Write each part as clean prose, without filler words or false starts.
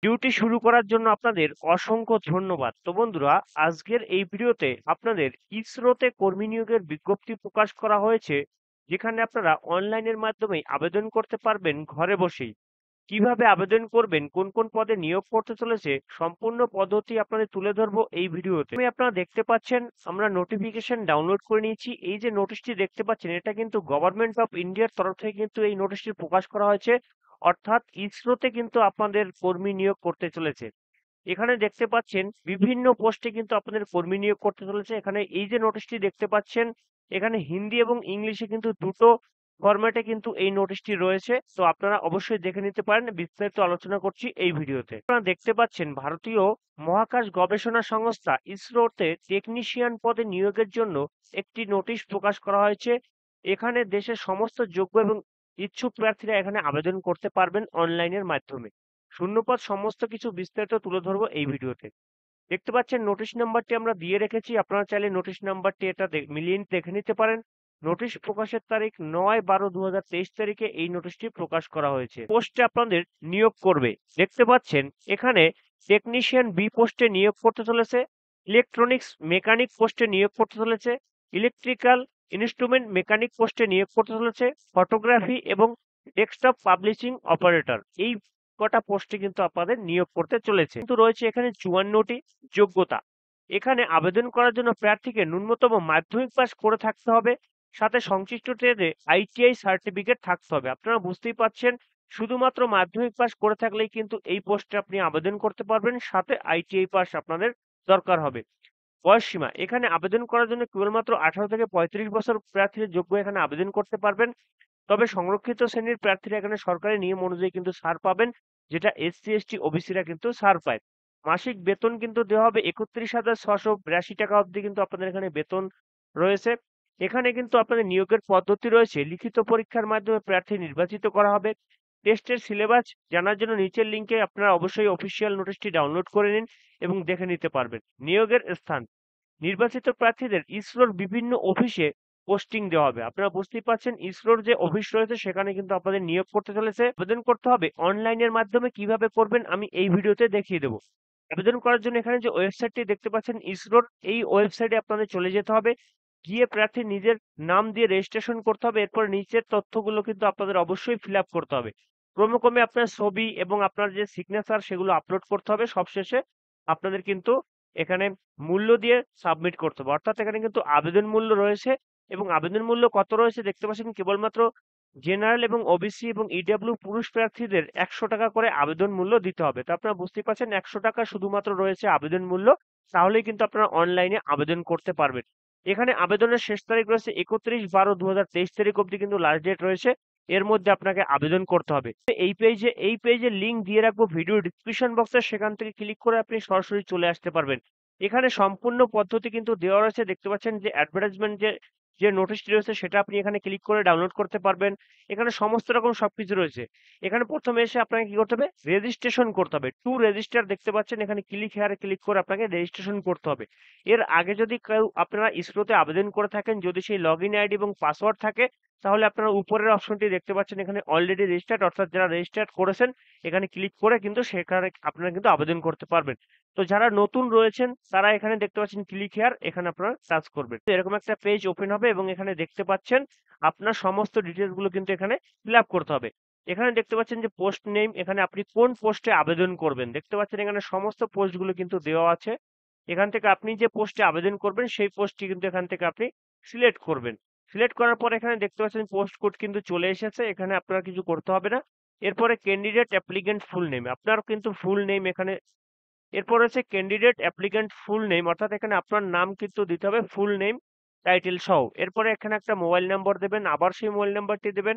Duty শুরু করার জন্য আপনাদের অসংখ্য ধন্যবাদ। তো বন্ধুরা, আজকের এই ভিডিওতে আপনাদের ইসরোতে কর্মী নিয়োগের বিজ্ঞপ্তি প্রকাশ করা হয়েছে, যেখানে আপনারা অনলাইনের মাধ্যমে আবেদন করতে পারবেন ঘরে বসেই। কিভাবে আবেদন করবেন, কোন কোন পদে নিয়োগ করতে চলেছে, সম্পূর্ণ পদ্ধতি আপনাদের তুলে ধরবো এই ভিডিওতে। আপনারা দেখতে পাচ্ছেন আমরা নোটিফিকেশন ডাউনলোড করে নিয়েছি। এই যে নোটিশটি দেখতে পাচ্ছেন, এটা কিন্তু গভর্নমেন্ট অফ ইন্ডিয়ার তরফ থেকে কিন্তু এই নোটিশটি প্রকাশ করা হয়েছে, অর্থাৎ ইসরোতে কিন্তু আপনাদের কর্মী নিয়োগ করতে চলেছে। এখানে দেখতে পাচ্ছেন বিভিন্ন পোস্টে কিন্তু আপনাদের কর্মী নিয়োগ করতে চলেছে। এখানে এই যে নোটিশটি দেখতে পাচ্ছেন, এখানে হিন্দি এবং ইংলিশে কিন্তু দুটো ফরম্যাটে কিন্তু এই নোটিশটি রয়েছে। তো আপনারা অবশ্যই দেখে নিতে পারেন, বিস্তারিত আলোচনা করছি এই ভিডিওতে। আপনারা দেখতে পাচ্ছেন ভারতীয় মহাকাশ গবেষণা সংস্থা ইসরোতে টেকনিশিয়ান পদে নিয়োগের জন্য একটি নোটিশ প্রকাশ করা হয়েছে। এখানে দেশের সমস্ত যোগ্য এবং ইচ্ছুক প্রার্থীরা এখানে আবেদন করতে পারবেন অনলাইনের মাধ্যমে। শূন্যপদ সমস্ত কিছু বিস্তারিত তুলে ধরবো এই ভিডিওতে। দেখতে পাচ্ছেন নোটিশ নাম্বারটি আমরা দিয়ে রেখেছি, আপনারা চাইলে নোটিশ নাম্বারটি এটা মিলিয়ে দেখে নিতে পারেন। নোটিশ প্রকাশের তারিখ 9/12/2023 তারিখে এই নোটিশটি প্রকাশ করা হয়েছে। পোস্টে আপনাদের নিয়োগ করবে, দেখতে পাচ্ছেন এখানে টেকনিশিয়ান বি পোস্টে নিয়োগ করতে চলেছে, ইলেকট্রনিক্স মেকানিক পোস্টে নিয়োগ করতে চলেছে, ইলেকট্রিক্যাল ইনস্ট্রুমেন্ট মেকানিক পোস্টে নিয়োগ করতে চলেছে, ফটোগ্রাফি এবং ডেস্কটপ পাবলিশিং অপারেটর, এই কটা পোস্টে কিন্তু আপনাদের নিয়োগ করতে চলেছে। কিন্তু রয়েছে এখানে 54টি যোগ্যতা। এখানে আবেদন করার জন্য প্রার্থীকে ন্যূনতম মাধ্যমিক পাস করে থাকতে হবে, সাথে সংশ্লিষ্ট ট্রেডে আইটিআই সার্টিফিকেট থাকতে হবে। আপনারা বুঝতেই পাচ্ছেন, শুধুমাত্র মাধ্যমিক পাস করে থাকলেই কিন্তু এই পোস্টে আপনি আবেদন করতে পারবেন, সাথে আইটিআই পাস আপনাদের দরকার হবে। বয়স সীমা, এখানে আবেদন করার জন্য কেবলমাত্র 18 থেকে 35 বছর প্রার্থীরা যোগ্য এখানে আবেদন করতে পারবেন। তবে সংরক্ষিত শ্রেণীর প্রার্থীরা এখানে সরকারি নিয়ম অনুযায়ী কিন্তু ছাড় পাবেন, যেটা এসসি এসটি ওবিসিরা কিন্তু ছাড় পায়। মাসিক বেতন কিন্তু দেওয়া হবে 31,682 টাকা অবধি কিন্তু আপনাদের এখানে বেতন রয়েছে। এখানে কিন্তু আপনাদের নিয়োগের পদ্ধতি রয়েছে, লিখিত পরীক্ষার মাধ্যমে প্রার্থী নির্বাচিত করা হবে। টেস্টের সিলেবাস জানার জন্য নিচের লিঙ্কে আপনারা অবশ্যই অফিসিয়াল নোটিশটি ডাউনলোড করে নিন এবং দেখে নিতে পারবেন। নিয়োগের স্থান, নির্বাচিত প্রার্থীদের ইসরোর বিভিন্ন অফিসে পোস্টিং দেওয়া হবে। আপনারা বুঝতেই পারছেন, ইসরোর যে অফিস রয়েছে সেখানে কিন্তু আপনাদের নিয়োগ করতে চলেছে। আবেদন করতে হবে অনলাইনের মাধ্যমে, কিভাবে করবেন আমি এই ভিডিওতে দেখিয়ে দেবো। আবেদন করার জন্য এখানে যে ওয়েবসাইটটি দেখতে পাচ্ছেন ইসরোর, এই ওয়েবসাইটে আপনাদের চলে যেতে হবে। গিয়ে প্রার্থী নিজের নাম দিয়ে রেজিস্ট্রেশন করতে হবে। এরপর নিচের তথ্যগুলো কিন্তু আপনাদের অবশ্যই ফিল আপ করতে হবে। ক্রমে আপনার ছবি এবং আপনার যে সিগনেচার সেগুলো আপলোড করতে হবে। সবশেষে আপনাদের কিন্তু এখানে মূল্য দিয়ে সাবমিট করতে হবে। অর্থাৎ এখানে কিন্তু আবেদন মূল্য রয়েছে, এবং আবেদন মূল্য কত রয়েছে দেখতে পাচ্ছেন, কেবলমাত্র জেনারেল এবং ওবিসি এবং ইডব্লিউ পুরুষ প্রার্থীদের 100 টাকা করে আবেদন মূল্য দিতে হবে। তো আপনারা বুঝতেই পারছেন 100 টাকা শুধুমাত্র রয়েছে আবেদন মূল্য, তাহলেই কিন্তু আপনারা অনলাইনে আবেদন করতে পারবেন। এখানে আবেদনের শেষ তারিখ রয়েছে 31/12/2023 তারিখ অবধি কিন্তু লাস্ট ডেট রয়েছে, এর মধ্যে আপনাকে আবেদন করতে হবে। এই পেজের লিংক দিয়ে রাখবো ভিডিও ডিসক্রিপশন বক্সে, সেখান থেকে ক্লিক করে আপনি সরাসরি চলে আসতে পারবেন। এখানে সম্পূর্ণ পদ্ধতি কিন্তু দেওয়া রয়েছে, দেখতে পাচ্ছেন যে অ্যাডভার্টাইজমেন্ট যে যে নোটিশটি রয়েছে সেটা আপনি এখানে ক্লিক করে ডাউনলোড করতে পারবেন। এখানে সমস্ত রকম সবকিছু রয়েছে। এখানে প্রথমে এসে আপনাকে কি করতে হবে, রেজিস্ট্রেশন করতে হবে। টু রেজিস্টার দেখতে পাচ্ছেন, এখানে ক্লিক হেয়ারে ক্লিক করে আপনাকে রেজিস্ট্রেশন করতে হবে। এর আগে যদি কেউ আপনারা ইসরোতে আবেদন করে থাকেন, যদি সেই লগ ইন আইডি এবং পাসওয়ার্ড থাকে, তাহলে আপনারা উপরের অপশনটি দেখতে পাচ্ছেন, এখানে অলরেডি রেজিস্টার্ড, অর্থাৎ যারা রেজিস্টার্ড করেছেন এখানে ক্লিক করে কিন্তু সেখানে আপনারা কিন্তু আবেদন করতে পারবেন। তো যারা নতুন রয়েছেন তারা এখানে দেখতে পাচ্ছেন ক্লিক হেয়ার, এখানে আপনারা টাচ করবেন। তো এরকম একটা পেজ ওপেন হবে এবং এখানে দেখতে পাচ্ছেন আপনার সমস্ত ডিটেলস গুলো কিন্তু এখানে ফিল আপ করতে হবে। এখানে দেখতে পাচ্ছেন যে পোস্ট নেম, এখানে আপনি কোন পোস্টে আবেদন করবেন দেখতে পাচ্ছেন, এখানে সমস্ত পোস্টগুলো কিন্তু দেওয়া আছে। এখান থেকে আপনি যে পোস্টে আবেদন করবেন সেই পোস্টটি কিন্তু এখান থেকে আপনি সিলেক্ট করবেন। সিলেক্ট করার পর এখানে দেখতে পাচ্ছেন পোস্ট কোড কিন্তু চলে এসেছে, এখানে আপনার কিছু করতে হবে না। এরপরে ক্যান্ডিডেট অ্যাপ্লিকেন্ট ফুল নেম, আপনার কিন্তু ফুল নেম এখানে। এরপর হচ্ছে ক্যান্ডিডেট অ্যাপ্লিক্যান্ট ফুল নেম, অর্থাৎ এখানে আপনার নাম কিন্তু দিতে হবে ফুল নেম টাইটেল সহ। এরপরে এখানে একটা মোবাইল নাম্বার দেবেন, আবার সেই মোবাইল নাম্বারটি দেবেন।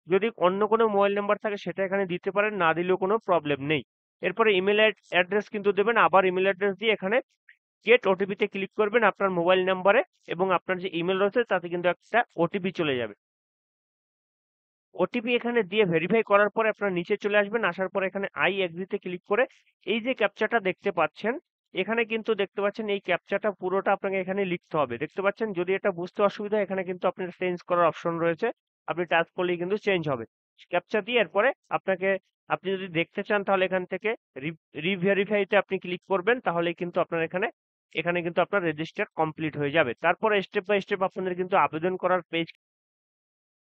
যদি অন্য কোনো মোবাইল নাম্বার থাকে সেটা এখানে দিতে পারেন, না দিলেও কোনো প্রবলেম নেই। এরপরে ইমেল অ্যাড্রেস কিন্তু দেবেন, আবার ইমেল অ্যাড্রেস দিয়ে এখানে গেট ওটিপি তে ক্লিক করবেন আপনার মোবাইল নাম্বারে, এবং আপনার যে ইমেল রয়েছে তাতে কিন্তু একটা ওটিপি চলে যাবে। ওটিপি এখানে দিয়ে ভেরিফাই করার পরে আপনারা নিচে চলে আসবেন। আসার পরে এখানে আই এগ্রি তে ক্লিক করে এই যে ক্যাপচাটা দেখতে পাচ্ছেন, এখানে কিন্তু দেখতে পাচ্ছেন এই ক্যাপচাটা পুরোটা আপনাকে এখানে লিখতে হবে। দেখতে পাচ্ছেন, যদি এটা বুঝতে অসুবিধা হয় এখানে কিন্তু আপনার চেঞ্জ করার অপশন রয়েছে, আপনি টাচ করলেই কিন্তু চেঞ্জ হবে। ক্যাপচা দিয়ে এরপরে আপনি যদি দেখতে চান তাহলে এখান থেকে রিভেরিফাইতে আপনি ক্লিক করবেন, তাহলে কিন্তু আপনার এখানে কিন্তু আপনার রেজিস্টার কমপ্লিট হয়ে যাবে। তারপরে স্টেপ বাই স্টেপ আপনাদের কিন্তু আবেদন করার পেজ